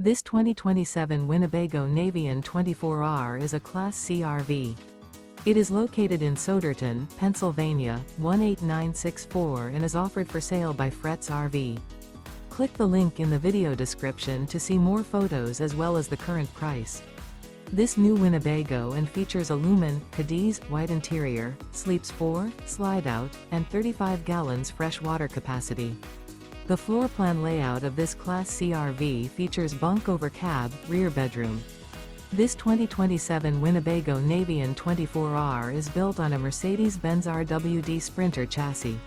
This 2027 Winnebago Navion 24R is a Class C RV. It is located in Souderton, Pennsylvania, 18964 and is offered for sale by Fretz RV. Click the link in the video description to see more photos as well as the current price. This new Winnebago and features a lumen, Cadiz, white interior, sleeps 4, slide out, and 35 gallons fresh water capacity. The floor plan layout of this Class C RV features bunk over cab, rear bedroom. This 2027 Winnebago Navion 24R is built on a Mercedes-Benz RWD Sprinter chassis.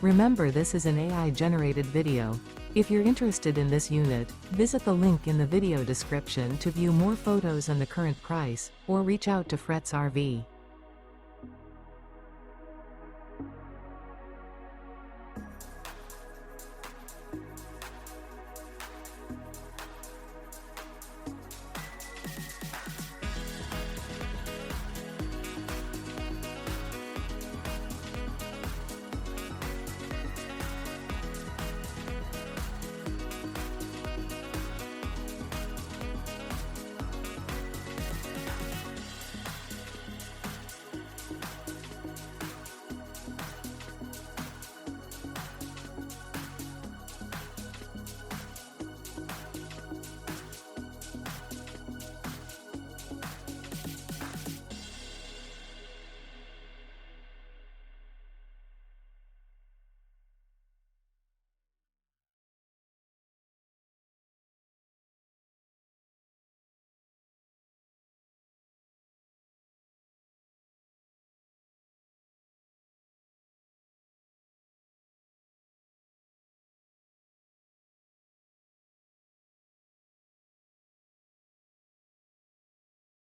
Remember, this is an AI-generated video. If you're interested in this unit, visit the link in the video description to view more photos and the current price, or reach out to Fretz RV.